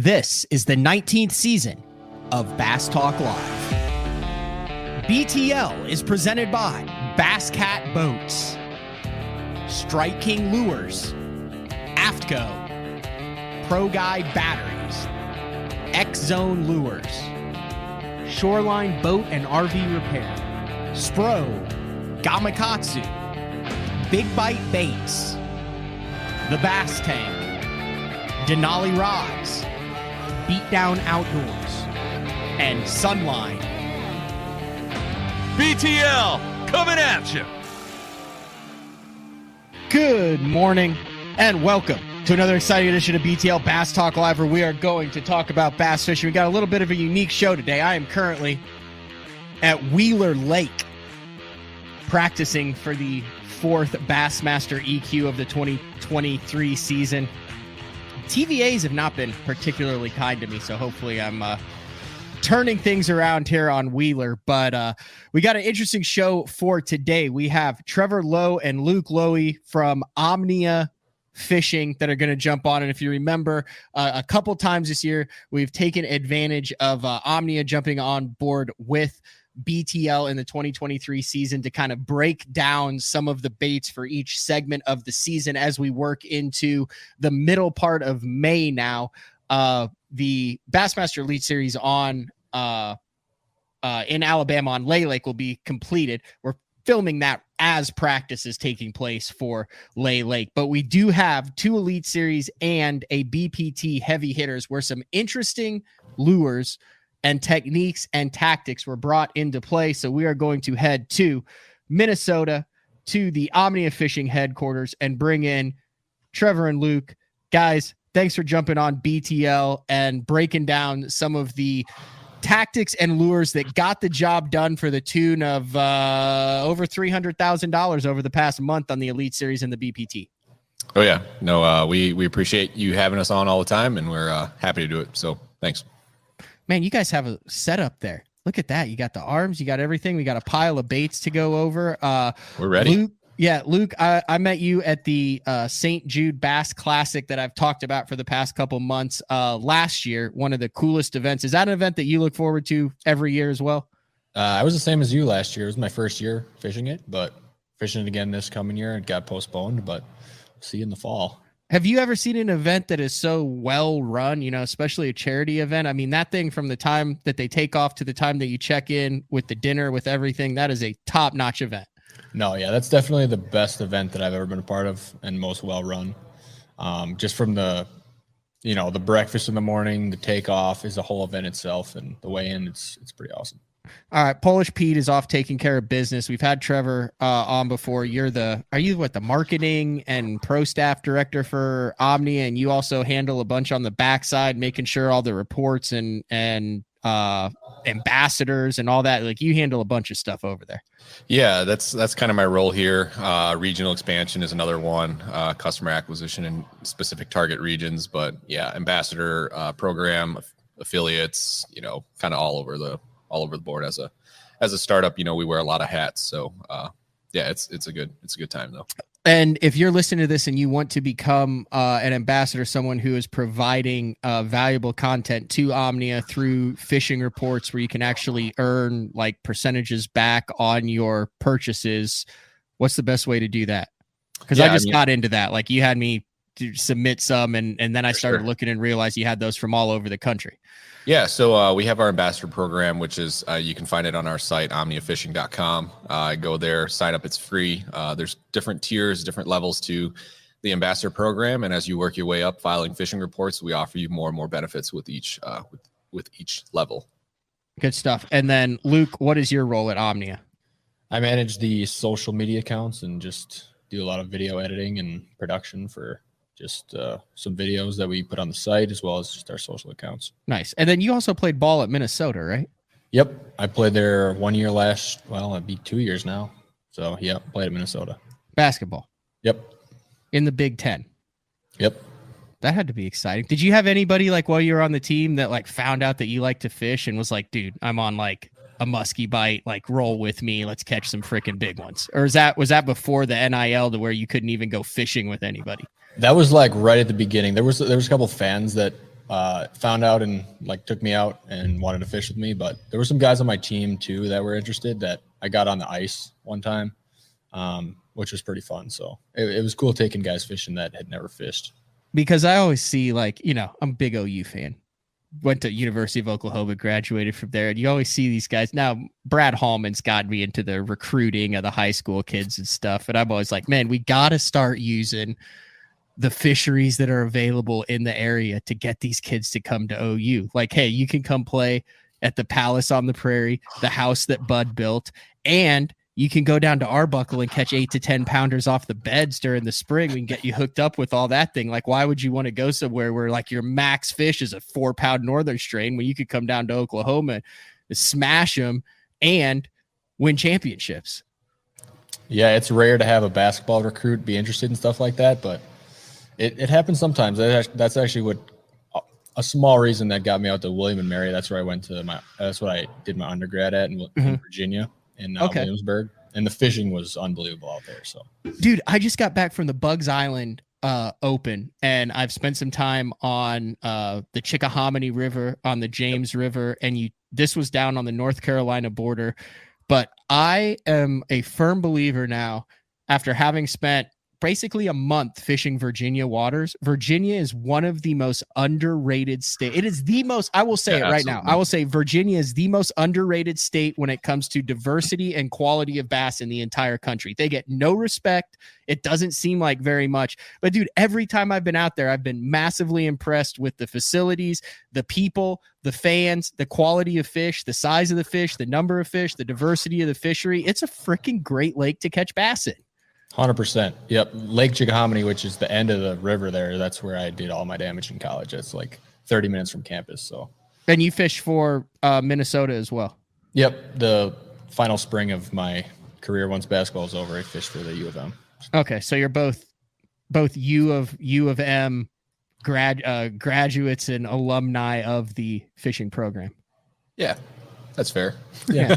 This is the 19th season of Bass Talk Live. BTL is presented by Bass Cat Boats, Strike King Lures, Aftco, Pro Guide Batteries, X-Zone Lures, Shoreline Boat and RV Repair, Spro, Gamakatsu, Big Bite Baits, The Bass Tank, Denali Rods, Beatdown Outdoors, and Sunline. BTL coming at you. Good morning and welcome to another exciting edition of BTL Bass Talk Live, where we are going to talk about bass fishing. We got a little bit of a unique show today. I am currently at Wheeler Lake practicing for the fourth Bassmaster EQ of the 2023 season. TVAs have not been particularly kind to me, so hopefully I'm turning things around here on Wheeler. But we got an interesting show for today. We have Trevor Lowe and Luke Lowy from Omnia Fishing that are going to jump on. And if you remember, a couple times this year, we've taken advantage of Omnia jumping on board with BTL in the 2023 season to kind of break down some of the baits for each segment of the season as we work into the middle part of May now. The Bassmaster Elite Series on in Alabama on Lay Lake will be completed. We're filming that as practice is taking place for Lay Lake, but we do have two Elite Series and a BPT heavy hitters where some interesting lures and techniques and tactics were brought into play. So we are going to head to Minnesota to the Omnia Fishing headquarters and bring in Trevor and Luke. Guys, thanks for jumping on BTL and breaking down some of the tactics and lures that got the job done for the tune of over $300,000 over the past month on the Elite Series and the BPT. Oh yeah, no, we appreciate you having us on all the time, and we're happy to do it. So thanks. Man, you guys have a setup there. Look at that. You got the arms, you got everything. We got a pile of baits to go over. We're ready. Luke, I met you at the St. Jude Bass Classic that I've talked about for the past couple months last year. One of the coolest events. Is that an event that you look forward to every year as well? I was the same as you last year. It was my first year fishing it, but fishing it again this coming year. It got postponed, but we'll see you in the fall. Have you ever seen an event that is so well run, especially a charity event? I mean, that thing from the time that they take off to the time that you check in with the dinner, with everything, that is a top-notch event. No, yeah, that's definitely the best event that I've ever been a part of and most well run. Just from the breakfast in the morning, the takeoff is a whole event itself, and the way in, it's pretty awesome. All right, Polish Pete is off taking care of business. We've had Trevor on before. Are you the marketing and pro staff director for Omnia, and you also handle a bunch on the backside, making sure all the reports and ambassadors and all that, like you handle a bunch of stuff over there. Yeah, that's kind of my role here. Regional expansion is another one, customer acquisition in specific target regions, but yeah, ambassador program, affiliates, kind of all over the board. As a startup, we wear a lot of hats. So yeah, it's a good time though. And if you're listening to this and you want to become an ambassador, someone who is providing valuable content to Omnia through fishing reports where you can actually earn like percentages back on your purchases, what's the best way to do that? Because got into that. Like you had me to submit some and then I started looking and realized you had those from all over the country. Yeah, so we have our ambassador program, which is you can find it on our site, omniafishing.com. Go there, sign up. It's free. There's different tiers, different levels to the ambassador program, and as you work your way up filing fishing reports, we offer you more and more benefits with each level. Good stuff. And then Luke, what is your role at Omnia? I manage the social media accounts and just do a lot of video editing and production for just some videos that we put on the site, as well as just our social accounts. Nice. And then you also played ball at Minnesota, right? Yep. I played there 1 year it'd be 2 years now. So yeah, played at Minnesota. Basketball. Yep. In the Big Ten. Yep. That had to be exciting. Did you have anybody while you were on the team that found out that you like to fish and was like, dude, I'm on a muskie bite, roll with me, let's catch some freaking big ones? Or was that before the NIL to where you couldn't even go fishing with anybody? That was right at the beginning. There was a couple fans that found out and like took me out and wanted to fish with me. But there were some guys on my team too that were interested that I got on the ice one time, which was pretty fun. So it was cool taking guys fishing that had never fished. Because I always see, like, you know, I'm a big OU fan. Went to University of Oklahoma, graduated from there, and you always see these guys. Now, Brad Hallman's got me into the recruiting of the high school kids and stuff, and I'm always like, man, we got to start using the fisheries that are available in the area to get these kids to come to OU. Like, hey, you can come play at the Palace on the Prairie, the house that Bud built, and you can go down to Arbuckle and catch 8 to 10 pounders off the beds during the spring. We can get you hooked up with all that thing. Like, why would you want to go somewhere where like your max fish is a 4-pound northern strain when you could come down to Oklahoma and smash them and win championships? Yeah, it's rare to have a basketball recruit be interested in stuff like that, but it happens sometimes. That's actually what a small reason that got me out to William and Mary. That's where I went to that's what I did my undergrad at in Virginia. In Williamsburg, and the fishing was unbelievable out there. So, dude, I just got back from the Bugs Island Open, and I've spent some time on the Chickahominy River, on the James River, and this was down on the North Carolina border. But I am a firm believer now, after having spent basically a month fishing Virginia waters. Virginia is one of the most underrated states. It is the most, I will say it right now. I will say Virginia is the most underrated state when it comes to diversity and quality of bass in the entire country. They get no respect. It doesn't seem like very much, but dude, every time I've been out there, I've been massively impressed with the facilities, the people, the fans, the quality of fish, the size of the fish, the number of fish, the diversity of the fishery. It's a freaking great lake to catch bass in. 100%. Yep. Lake Chickahominy, which is the end of the river there. That's where I did all my damage in college. It's like 30 minutes from campus. So, and you fish for Minnesota as well. Yep. The final spring of my career, once basketball is over, I fished for the U of M. Okay. So you're both U of M graduates and alumni of the fishing program. Yeah. That's fair. Yeah.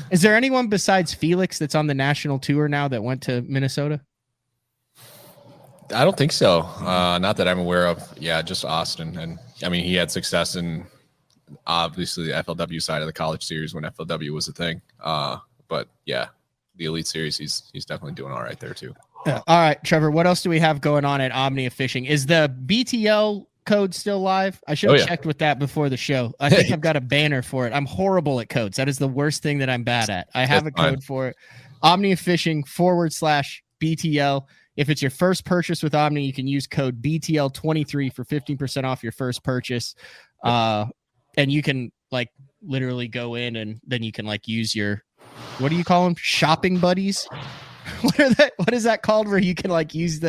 Is there anyone besides Felix that's on the national tour now that went to Minnesota? I don't think so. Not that I'm aware of. Yeah, just Austin. And I mean, he had success in obviously the FLW side of the college series when FLW was a thing. But yeah, the Elite Series, he's definitely doing all right there too. Yeah. All right, Trevor, what else do we have going on at Omnia Fishing? Is the BTL code still live? I should have checked with that before the show. I think I've got a banner for it. I'm horrible at codes. That is the worst thing that I'm bad at. I have a code for it. Omnia Fishing /BTL. If it's your first purchase with Omnia, you can use code BTL23 for 15% off your first purchase. And you can like literally go in and then you can like use your, what do you call them? Shopping buddies? What is that called? Where you can like use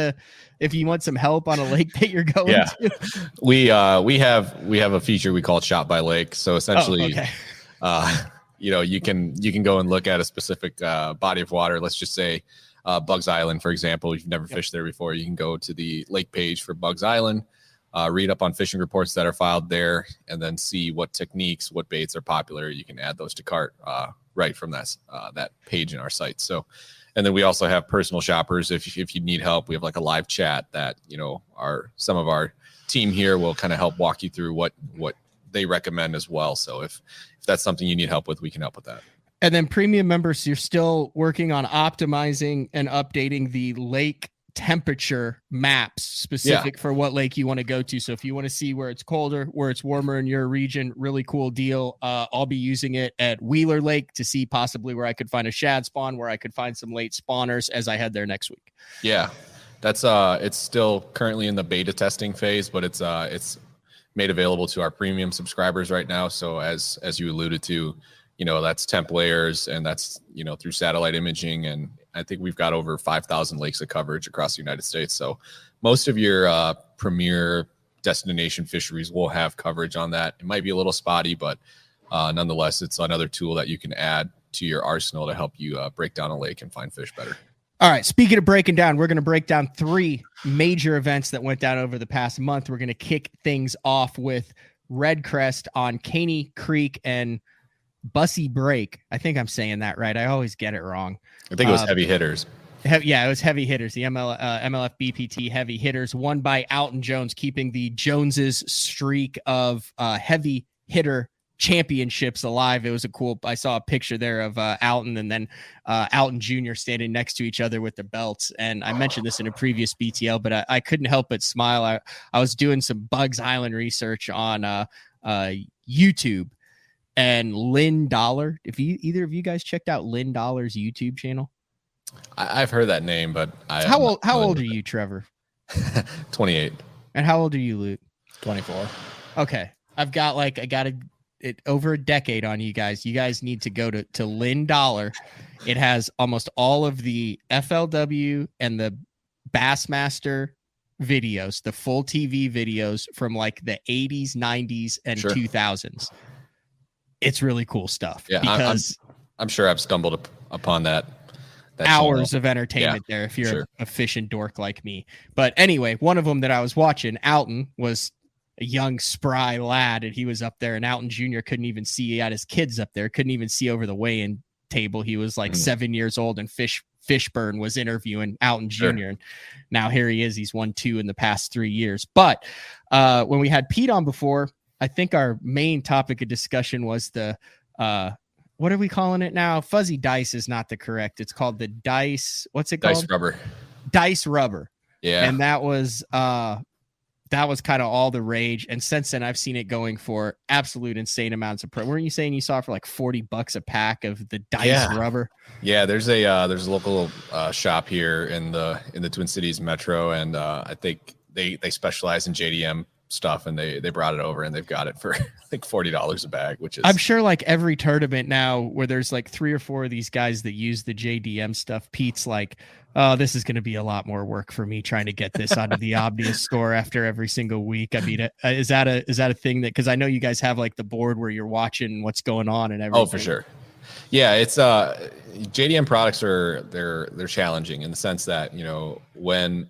if you want some help on a lake that you're going to. We have a feature we call Shop by Lake. So essentially, you can go and look at a specific body of water. Let's just say Bugs Island, for example. If you've never fished there before, you can go to the lake page for Bugs Island, read up on fishing reports that are filed there, and then see what techniques, what baits are popular. You can add those to cart right from that page in our site. So. And then we also have personal shoppers. If you need help, we have like a live chat that, some of our team here will kind of help walk you through what they recommend as well. So if that's something you need help with, we can help with that. And then premium members, you're still working on optimizing and updating the lake temperature maps specific for what lake you want to go to. So if you want to see where it's colder, where it's warmer in your region, really cool deal. I'll be using it at Wheeler Lake to see possibly where I could find a shad spawn, where I could find some late spawners as I head there next week. Yeah, that's it's still currently in the beta testing phase, but it's made available to our premium subscribers right now. So as you alluded to, that's temp layers, and that's through satellite imaging, and I think we've got over 5,000 lakes of coverage across the United States. So most of your premier destination fisheries will have coverage on that. It might be a little spotty, but nonetheless, it's another tool that you can add to your arsenal to help you break down a lake and find fish better. All right. Speaking of breaking down, we're going to break down 3 major events that went down over the past month. We're going to kick things off with Red Crest on Caney Creek and Bussy Break. I think I'm saying that right. I always get it wrong. I think it was Heavy Hitters. Yeah, it was heavy hitters. The MLF BPT heavy hitters won by Alton Jones, keeping the Joneses streak of heavy hitter championships alive. It was I saw a picture there of Alton and then Alton Jr. standing next to each other with the belts. And I mentioned this in a previous BTL, but I couldn't help but smile. I was doing some Bugs Island research on YouTube, and Lynn Dollar. If either of you guys checked out Lynn Dollar's YouTube channel, I've heard that name, but how old are you, Trevor? 28. And how old are you, Luke? 24. Okay, I got it over a decade on you guys. You guys need to go to Lynn Dollar. It has almost all of the FLW and the Bassmaster videos, the full TV videos from like the 80s, 90s, and 2000s. It's really cool stuff. Yeah, because I'm sure I've stumbled upon that hours channel. Of entertainment there if you're sure. a fishing dork like me. But anyway, one of them that I was watching, Alton, was a young, spry lad, and he was up there, and Alton Jr. couldn't even see. He had his kids up there, couldn't even see over the weigh-in table. He was like 7 years old, and Fishburne was interviewing Alton Jr. Sure. And now here he is. He's won 2 in the past 3 years. But when we had Pete on before, I think our main topic of discussion was the what are we calling it now? Fuzzy dice is not the correct. It's called the dice. What's it called? Dice rubber. Dice rubber. Yeah. And that was kind of all the rage. And since then, I've seen it going for absolute insane amounts of weren't you saying you saw it for like $40 a pack of the dice rubber? Yeah, there's a local shop here in the Twin Cities metro, and I think they specialize in JDM stuff, and they brought it over, and they've got it for like $40 a bag, which is, I'm sure, like every tournament now where there's like 3 or 4 of these guys that use the JDM stuff, Pete's like, oh, this is going to be a lot more work for me trying to get this out of the Omnia store after every single week. I mean, is that a thing that, because I know you guys have like the board where you're watching what's going on and everything. Oh, for sure. Yeah, it's JDM products they're challenging in the sense that, you know, when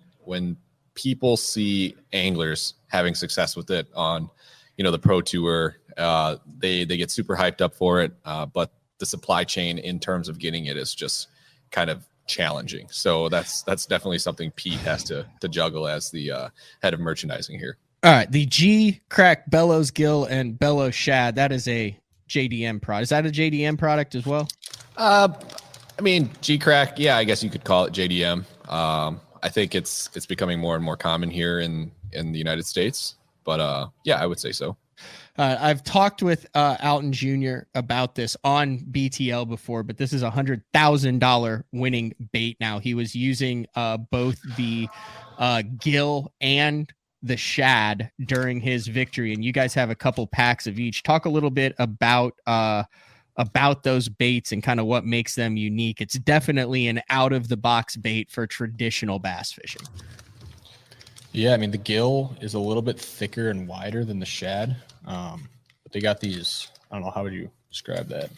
people see anglers having success with it on, you know, the pro tour, they get super hyped up for it, but the supply chain in terms of getting it is just kind of challenging. So that's definitely something Pete has to juggle as the head of merchandising here. All right, the G Crack Bellows Gill and Bellows Shad, that is a JDM product. Is that a JDM product as well? I mean, G Crack, yeah, I guess you could call it JDM. I think it's becoming more and more common here in the United States, but yeah, I would say so. I've talked with Alton Jr. about this on BTL before, but this is $100,000 winning bait now. He was using both the gill and the shad during his victory, and you guys have a couple packs of each. Talk a little bit about those baits and kind of what makes them unique. It's definitely an out-of-the-box bait for traditional bass fishing. Yeah, I mean, the gill is a little bit thicker and wider than the shad, but they got these, I don't know, how would you describe that?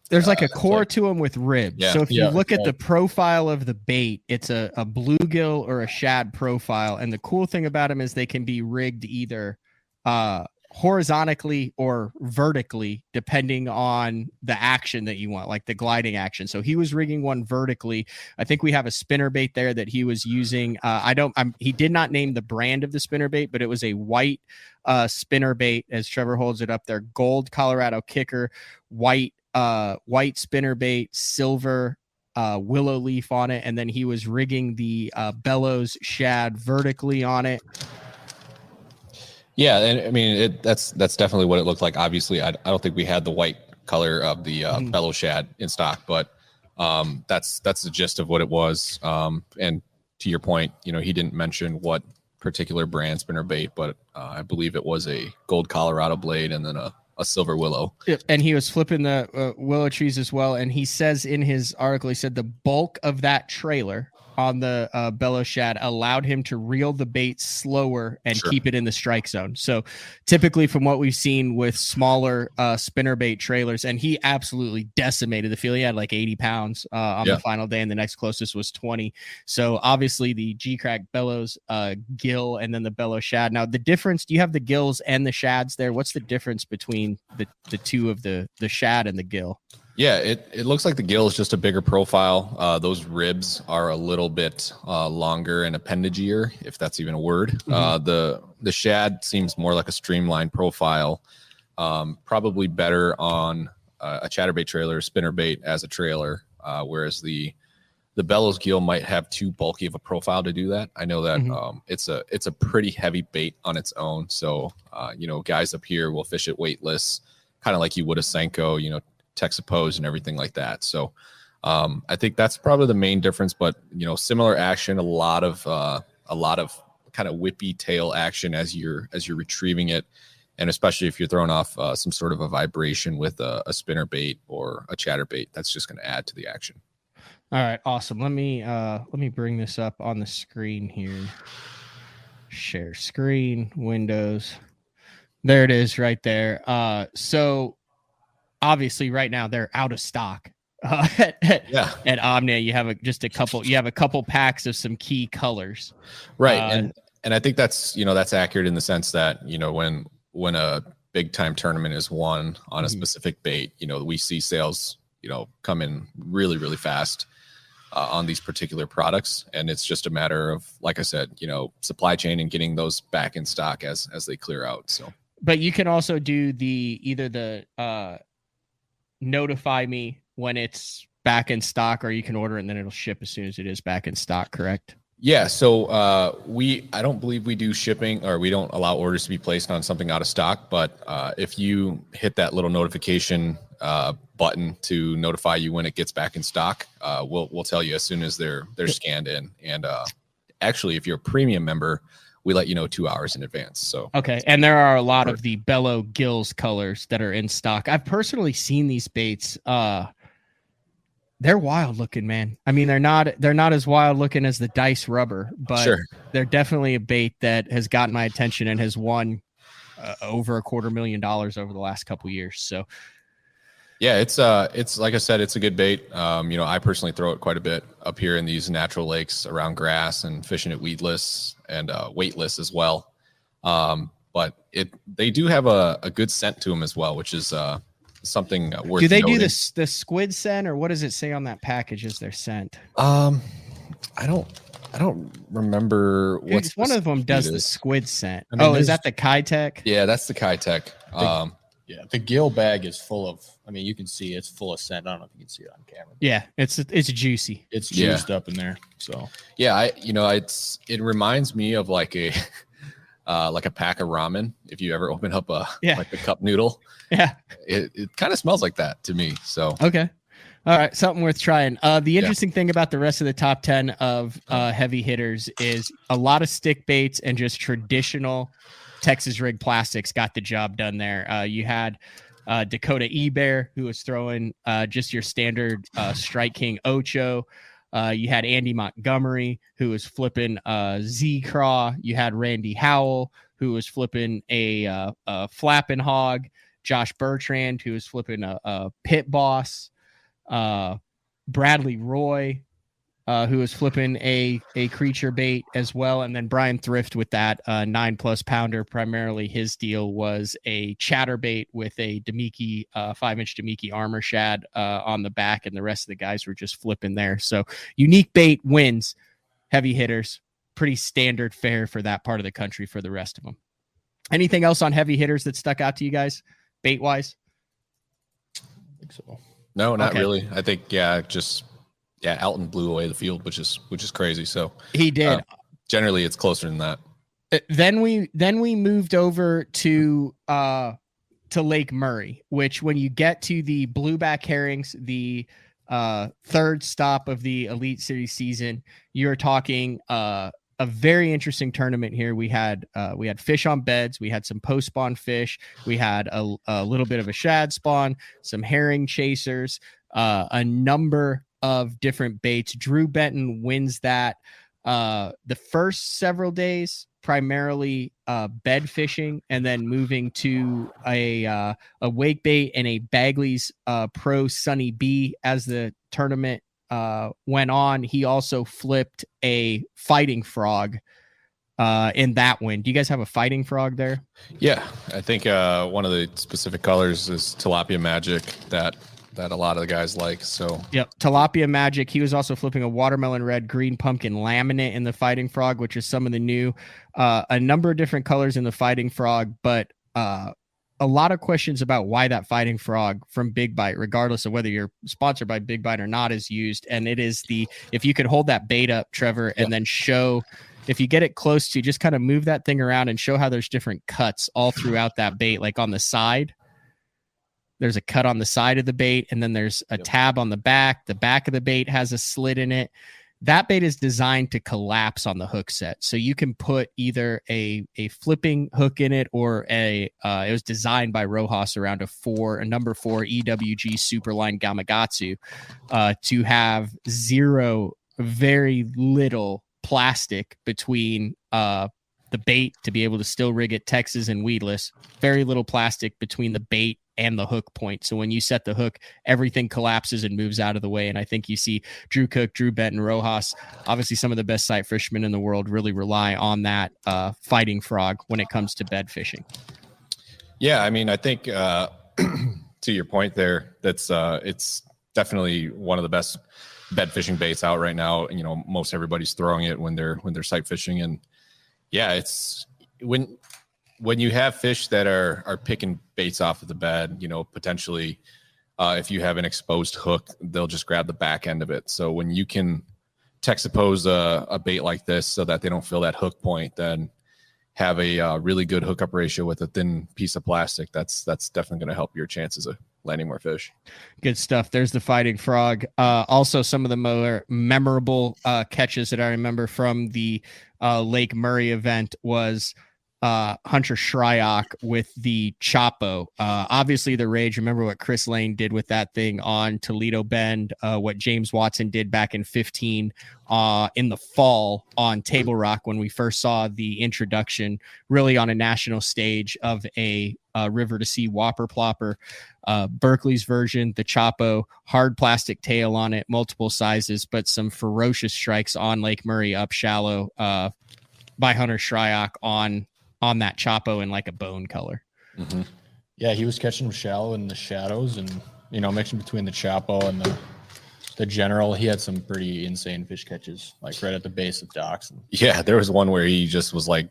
There's like a core to them with ribs. Yeah. So if you look at the profile of the bait, it's a bluegill or a shad profile. And the cool thing about them is they can be rigged either horizontally or vertically, depending on the action that you want, like the gliding action. So he was rigging one vertically. I think we have a spinner bait there that he was using. He did not name the brand of the spinner bait, but it was a white spinner bait, as Trevor holds it up there. Gold Colorado kicker, white spinner bait, silver willow leaf on it, and then he was rigging the Bellows Shad vertically on it. Yeah, and I mean that's definitely what it looked like. Obviously, I don't think we had the white color of the Bellows Shad in stock, but that's the gist of what it was. And to your point, you know, he didn't mention what particular brand spinner bait, but I believe it was a gold Colorado blade and then a silver willow. And he was flipping the willow trees as well. And he says in his article, he said the bulk of that trailer on the Bellows Shad allowed him to reel the bait slower and keep it in the strike zone. So typically from what we've seen with smaller spinnerbait trailers, and he absolutely decimated the field. He had like 80 pounds on the final day, and the next closest was 20. So obviously the G-Crack Bellows gill and then the Bellows Shad. Now the difference, do you have the gills and the shads there? What's the difference between the two of the shad and the gill? Yeah, it looks like the gill is just a bigger profile. Those ribs are a little bit longer and appendagier, if that's even a word. The shad seems more like a streamlined profile, probably better on a chatterbait trailer, spinnerbait as a trailer, whereas the bellows gill might have too bulky of a profile to do that. I know that it's a pretty heavy bait on its own. So guys up here will fish it weightless, kind of like you would a Senko, Texapose and everything like that. So I think that's probably the main difference, but similar action, a lot of kind of whippy tail action as you're retrieving it. And especially if you're throwing off some sort of a vibration with a spinner bait or a chatterbait, that's just going to add to the action. All right, awesome. Let me bring this up on the screen here. Share screen, Windows. There it is, right there. So obviously, right now they're out of stock. At Omnia, you have a couple packs of some key colors, right? And I think that's that's accurate in the sense that when a big time tournament is won on a specific bait, we see sales come in really, really fast on these particular products, and it's just a matter of, like I said, supply chain and getting those back in stock as they clear out. So, but you can also do either the notify me when it's back in stock, or you can order it and then it'll ship as soon as it is back in stock, correct? Yeah. So I don't believe we do shipping, or we don't allow orders to be placed on something out of stock. But if you hit that little notification button to notify you when it gets back in stock, we'll tell you as soon as they're scanned in. And actually, if you're a premium member, we let you know 2 hours in advance. So okay. And there are a lot of the bellow gills colors that are in stock. I've personally seen these baits. They're wild looking, man. I mean, they're not as wild looking as the dice rubber, but they're definitely a bait that has gotten my attention and has won over $250,000 over the last couple years. So yeah, it's like I said, it's a good bait. I personally throw it quite a bit up here in these natural lakes around grass and fishing it weedless and weightless as well. But they do have a good scent to them as well, which is something worth do they noting. Do the squid scent, or what does it say on that package as their scent? I don't remember what one of them does the squid scent. Is that the Kitech? Yeah, that's the Kitech. The gill bag is full of, you can see it's full of scent. I don't know if you can see it on camera. Yeah, it's juicy. It's juiced up in there. So yeah, it reminds me of like a pack of ramen. If you ever open up like the cup noodle, it kind of smells like that to me. So okay, all right, something worth trying. The interesting thing about the rest of the top 10 of heavy hitters is a lot of stick baits and just traditional Texas rig plastics got the job done there. You had Dakota E-Bear, who was throwing just your standard Strike King Ocho. You had Andy Montgomery, who was flipping Z-Craw. You had Randy Howell, who was flipping a Flapping Hog. Josh Bertrand, who was flipping a Pit Boss. Bradley Roy, who was flipping a creature bait as well. And then Brian Thrift with that 9+ pounder. Primarily his deal was a chatterbait with a Demiki 5-inch Demiki armor shad on the back, and the rest of the guys were just flipping there. So unique bait wins heavy hitters. Pretty standard fare for that part of the country for the rest of them. Anything else on heavy hitters that stuck out to you guys bait wise? I think so. No, not really. I think Alton blew away the field, which is crazy. So he did. Generally, it's closer than that. Then we moved over to Lake Murray, which when you get to the blueback herrings, the third stop of the Elite Series season, you're talking a very interesting tournament here. We had fish on beds. We had some post spawn fish. We had a little bit of a shad spawn, some herring chasers, a number of different baits. Drew Benton wins that. The first several days, primarily bed fishing, and then moving to a wake bait and a Bagley's Pro Sunny B as the tournament went on. He also flipped a fighting frog in that one. Do you guys have a fighting frog there? Yeah, I think one of the specific colors is Tilapia Magic that that a lot of the guys like. So yep, tilapia magic. He was also flipping a watermelon red, green pumpkin laminate in the Fighting Frog, which is some of the new, a number of different colors in the Fighting Frog, but a lot of questions about why that Fighting Frog from Big Bite, regardless of whether you're sponsored by Big Bite or not, is used. And it is if you could hold that bait up, Trevor, and then show, if you get it close to, just kind of move that thing around and show how there's different cuts all throughout that bait, like on the side. There's a cut on the side of the bait, and then there's a tab on the back. The back of the bait has a slit in it. That bait is designed to collapse on the hook set. So you can put either a flipping hook in it, or it was designed by Rojas around a number 4 EWG Superline Gamakatsu to have very little plastic between the bait to be able to still rig it Texas and weedless. Very little plastic between the bait and the hook point. So when you set the hook, everything collapses and moves out of the way. And I think you see Drew Cook, Drew Benton, Rojas, obviously some of the best sight fishermen in the world, really rely on that Fighting Frog when it comes to bed fishing. Yeah, I mean, I think to your point there, that's it's definitely one of the best bed fishing baits out right now. You know, most everybody's throwing it when they're sight fishing, and yeah, it's when you have fish that are picking baits off of the bed, you know, potentially if you have an exposed hook, they'll just grab the back end of it. So when you can texapose a bait like this so that they don't feel that hook point, then have a really good hookup ratio with a thin piece of plastic, that's definitely going to help your chances of landing more fish. Good stuff. There's the Fighting Frog. Also, some of the more memorable catches that I remember from the Lake Murray event was Hunter Shryock with the Chapo. Obviously the rage. Remember what Chris Lane did with that thing on Toledo Bend, what James Watson did back in 15 in the fall on Table Rock, when we first saw the introduction really on a national stage of a river to sea whopper plopper. Berkeley's version, the Chapo, hard plastic tail on it, multiple sizes, but some ferocious strikes on Lake Murray up shallow by Hunter Shryock on that Chapo in like a bone color. Mm-hmm. Yeah, he was catching them shallow in the shadows, and you know, mixing between the Chapo and the General. He had some pretty insane fish catches, like right at the base of docks. Yeah, there was one where he just was like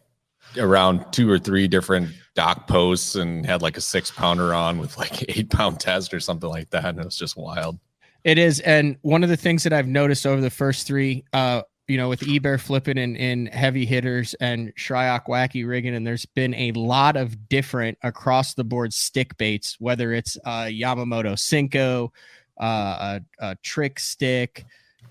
around 2 or 3 different dock posts and had like a 6-pounder on with like 8-pound test or something like that, and it was just wild. It is. And one of the things that I've noticed over the first 3, you know, with eBear flipping in heavy hitters and Shryock wacky rigging, and there's been a lot of different across the board stick baits, whether it's Yamamoto Cinco, a trick stick,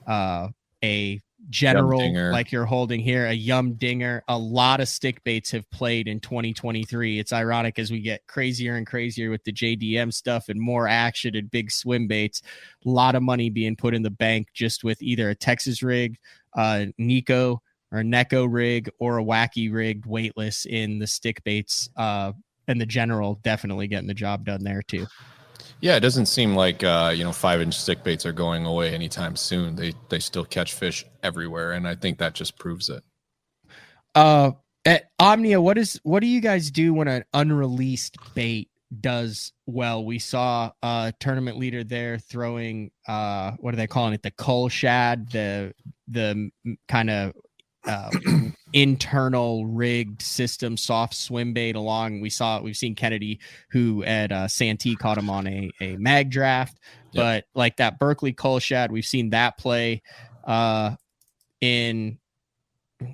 a General like you're holding here, a Yum Dinger. A lot of stick baits have played in 2023. It's ironic as we get crazier and crazier with the JDM stuff and more action and big swim baits. A lot of money being put in the bank just with either a Texas rig, Nico or Neko rig, or a wacky rigged weightless in the stick baits. And the General definitely getting the job done there too. Yeah, it doesn't seem like 5-inch stick baits are going away anytime soon. They still catch fish everywhere, and I think that just proves it. At Omnia, what do you guys do when an unreleased bait does well? We saw a tournament leader there throwing what are they calling it? The cull shad, the kind of internal rigged system soft swim bait along. We've seen Kennedy, who at Santee caught him on a mag draft. Yep. But like that Berkeley cull shad, we've seen that play that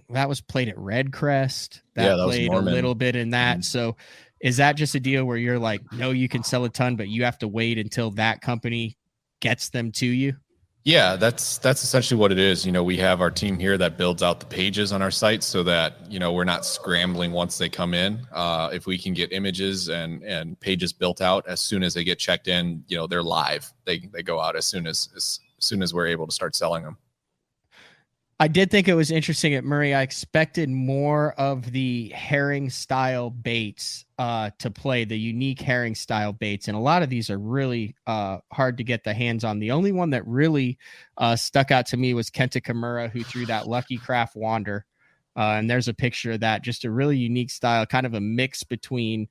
was played at Red Crest. That played a little bit in that. Mm-hmm. So is that just a deal where you're like, no, you can sell a ton, but you have to wait until that company gets them to you? Yeah, that's essentially what it is. You know, we have our team here that builds out the pages on our site so that, you know, we're not scrambling once they come in. If we can get images and pages built out as soon as they get checked in, you know, they're live. They go out as soon as we're able to start selling them. I did think it was interesting at Murray. I expected more of the herring style baits to play, the unique herring style baits. And a lot of these are really hard to get the hands on. The only one that really stuck out to me was Kenta Kimura, who threw that Lucky Craft Wander. And there's a picture of that, just a really unique style, kind of a mix between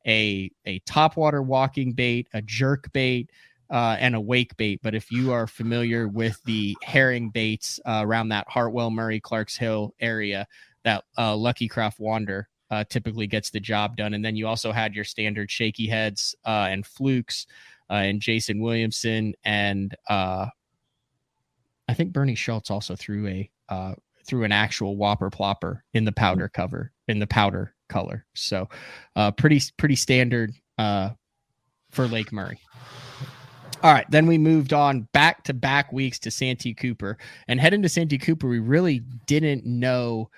a topwater walking bait, a jerk bait, and a wake bait. But if you are familiar with the herring baits around that Hartwell, Murray, Clarks Hill area, that Lucky Craft Wander typically gets the job done. And then you also had your standard shaky heads and flukes and Jason Williamson, and I think Bernie Schultz also threw an actual whopper plopper in the powder cover, in the powder color. So pretty standard for Lake Murray. All right, then we moved on back-to-back weeks to Santee Cooper. And heading to Santee Cooper, we really didn't know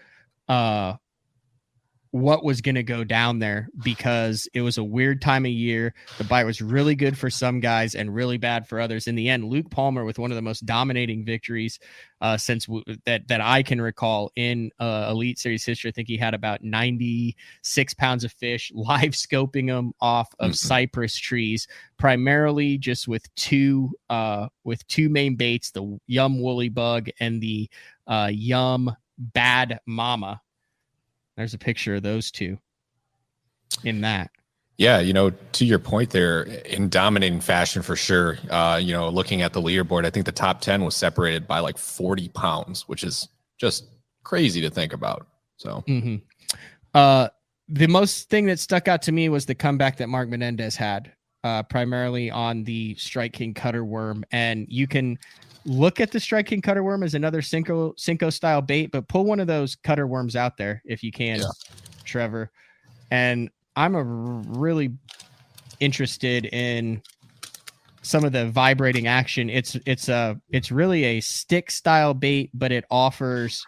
what was going to go down there because it was a weird time of year. The bite was really good for some guys and really bad for others. In the end, Luke Palmer with one of the most dominating victories that I can recall in Elite Series history. I think he had about 96 pounds of fish, live scoping them off of cypress trees, primarily just with two main baits, the Yum Woolly Bug and the Yum Bad Mama. There's a picture of those two in that. Yeah, to your point there, in dominating fashion for sure. Looking at the leaderboard, I think the top 10 was separated by like 40 pounds, which is just crazy to think about. So the most thing that stuck out to me was the comeback that Mark Menendez had, primarily on the Strike King Cutter Worm. And you can look at the Strike King Cutter Worm as another Cinco style bait, but pull one of those cutter worms out there if you can, Trevor. And I'm really interested in some of the vibrating action. It's really a stick style bait, but it offers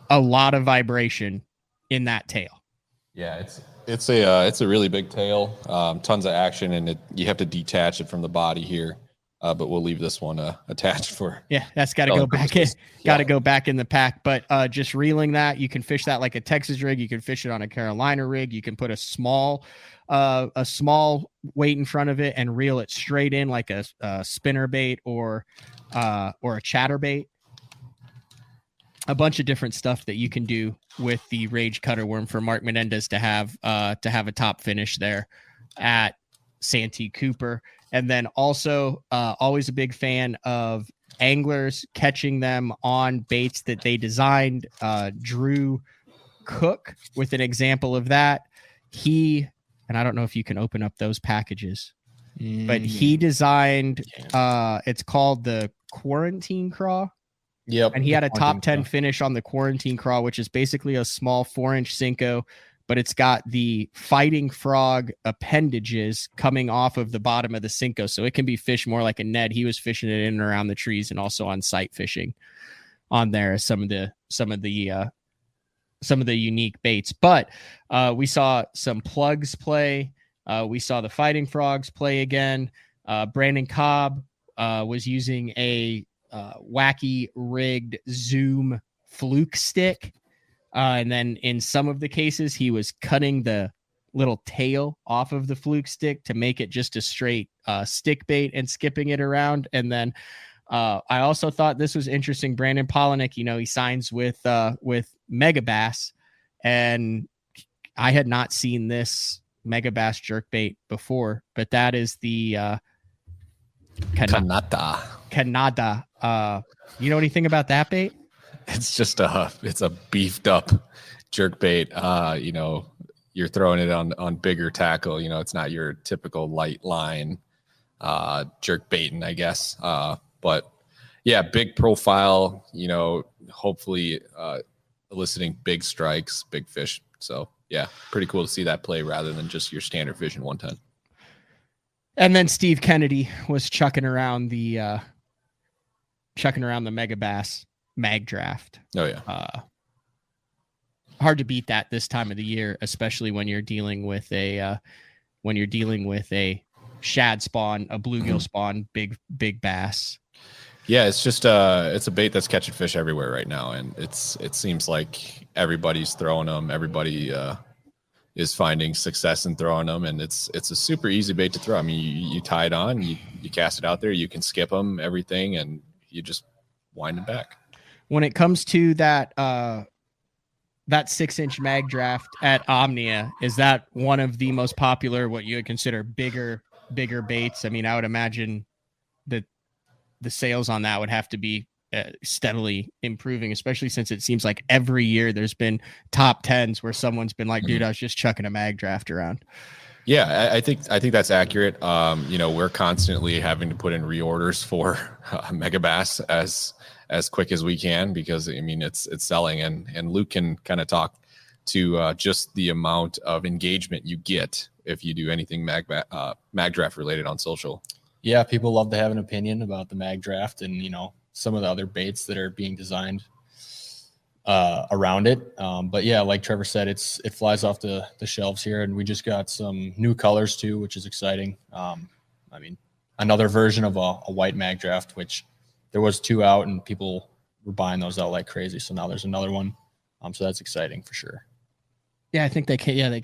a lot of vibration in that tail. Yeah, it's a really big tail, tons of action, and you have to detach it from the body here. But we'll leave this one attached for. Yeah, that's got to go back in. Got to go back in the pack. But just reeling that, you can fish that like a Texas rig. You can fish it on a Carolina rig. You can put a small weight in front of it and reel it straight in like a spinner bait or a chatter bait. A bunch of different stuff that you can do with the Rage Cutter Worm for Mark Menendez to have a top finish there at Santee Cooper. And then also always a big fan of anglers catching them on baits that they designed. Drew Cook with an example of that. And I don't know if you can open up those packages, but he designed, it's called the Quarantine Craw. Yep. And he had a top 10 finish on the Quarantine Craw, which is basically a small 4-inch Cinco, but it's got the fighting frog appendages coming off of the bottom of the Cinco. So it can be fished more like a Ned. He was fishing it in and around the trees and also on sight fishing on there as some of the unique baits. But we saw some plugs play. We saw the fighting frogs play again. Brandon Cobb was using a wacky rigged Zoom fluke stick. And then in some of the cases, he was cutting the little tail off of the fluke stick to make it just a straight stick bait and skipping it around. And then I also thought this was interesting. Brandon Polinick, he signs with Megabass, and I had not seen this Megabass jerkbait before, but that is the Kanata. You know anything about that bait? It's just it's a beefed up jerk bait. You're throwing it on bigger tackle. It's not your typical light line jerk baiting, I guess. But yeah, big profile, hopefully eliciting big strikes, big fish. So yeah, pretty cool to see that play rather than just your standard Vision 110. And then Steve Kennedy was chucking around the Megabass mag draft. Oh yeah. Hard to beat that this time of the year, especially when you're dealing with a shad spawn, a bluegill spawn, big bass. Yeah, it's just it's a bait that's catching fish everywhere right now, and it seems like everybody's throwing them. Everybody is finding success in throwing them, and it's a super easy bait to throw. I mean, you tie it on, you cast it out there, you can skip them, everything, and you just wind it back. When it comes to that 6-inch mag draft at Omnia, is that one of the most popular, what you would consider bigger bigger baits, I mean, I would imagine that the sales on that would have to be steadily improving, especially since it seems like every year there's been top 10s where someone's been like, dude, I was just chucking a mag draft around. Yeah, I think that's accurate. We're constantly having to put in reorders for Megabass as quick as we can, because I mean it's selling, and Luke can kind of talk to just the amount of engagement you get if you do anything mag draft related on social. Yeah, people love to have an opinion about the mag draft and some of the other baits that are being designed around it. But yeah, like Trevor said, it flies off the shelves here, and we just got some new colors too, which is exciting. I mean, another version of a white mag draft, which there was 2 out and people were buying those out like crazy. So now there's another one. So that's exciting for sure. Yeah, I think they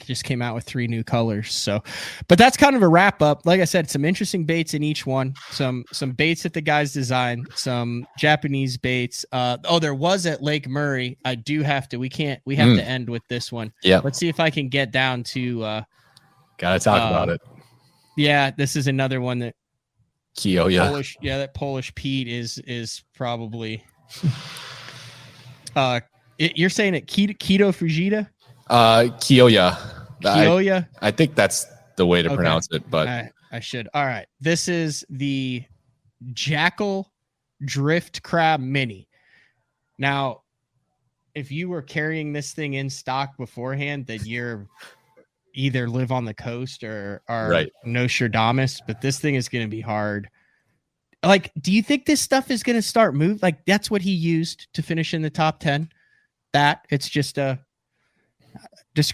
just came out with 3 new colors. So, but that's kind of a wrap up. Like I said, some interesting baits in each one. Some baits that the guys designed. Some Japanese baits. There was at Lake Murray. We have to end with this one. Yeah. Let's see if I can get down to. Gotta talk about it. Yeah, this is another one that. Kioya. That Polish Pete is probably. You're saying it Keto Fujita? Kioya. Kioya? I think that's the way to pronounce it, but I should. All right. This is the Jackal Drift Crab Mini. Now, if you were carrying this thing in stock beforehand, that you're either live on the coast or are right. Nostradamus, but this thing is going to be hard. Like, do you think this stuff is going to start move? Like, that's what he used to finish in the top 10. That it's just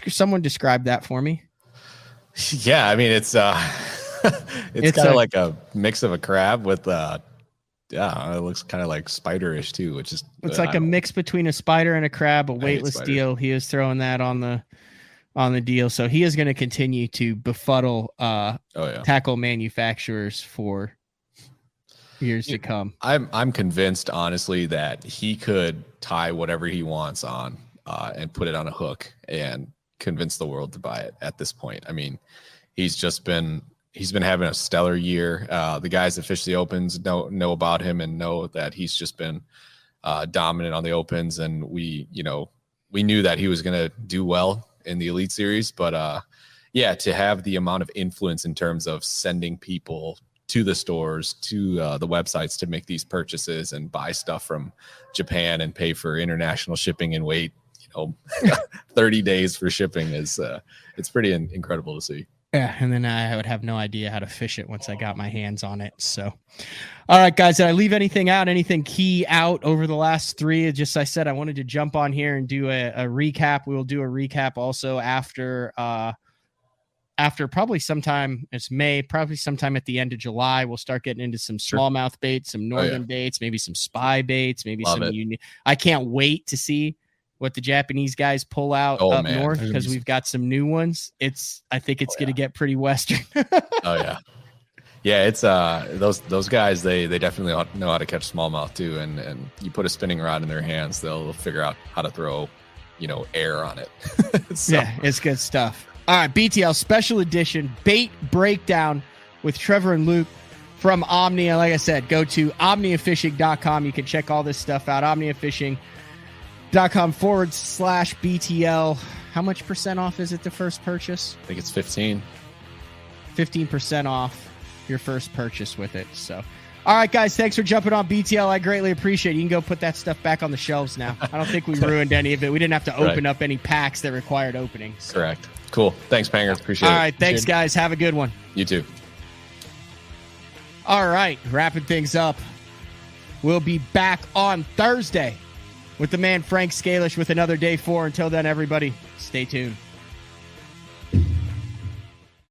someone describe that for me. Yeah, I mean it's kind of like a mix of a crab with it looks kind of like spiderish too, which is it's like a mix between a spider and a crab, a weightless deal. He is throwing that on the deal, so he is going to continue to befuddle tackle manufacturers for years to come. I'm convinced, honestly, that he could tie whatever he wants on and put it on a hook and convince the world to buy it at this point. I mean, he's been having a stellar year. The guys that fish the opens know about him and know that he's just been dominant on the opens, and we knew that he was going to do well in the Elite Series, but to have the amount of influence in terms of sending people to the stores, to the websites to make these purchases and buy stuff from Japan and pay for international shipping and wait 30 days for shipping is it's pretty incredible to see. Yeah, and then I would have no idea how to fish it once I got my hands on it. So, all right, guys, did I leave anything out, anything key out over the last 3? I said I wanted to jump on here and do a recap. We will do a recap also after probably sometime, it's May, probably sometime at the end of July. We'll start getting into some smallmouth baits, some northern baits, maybe some spy baits, maybe some unique. I can't wait to see what the Japanese guys pull out up north, because we've got some new ones. I think it's going to get pretty Western. It's those guys, they definitely know how to catch smallmouth too, and you put a spinning rod in their hands, they'll figure out how to throw air on it. Yeah, it's good stuff. All right, BTL special edition bait breakdown with Trevor and Luke from Omnia. Like I said, go to omniafishing.com. You can check all this stuff out. omniafishing.com/BTL. How much percent off is it the first purchase? I think it's 15%. 15% off your first purchase with it. So, all right, guys, thanks for jumping on BTL. I greatly appreciate it. You can go put that stuff back on the shelves now. I don't think we ruined any of it. We didn't have to open up any packs that required opening. So. Correct. Cool. Thanks, Panger. Appreciate it. All right, thanks, guys. Have a good one. You too. All right, wrapping things up. We'll be back on Thursday with the man Frank Scalish with another day 4. Until then, everybody, stay tuned.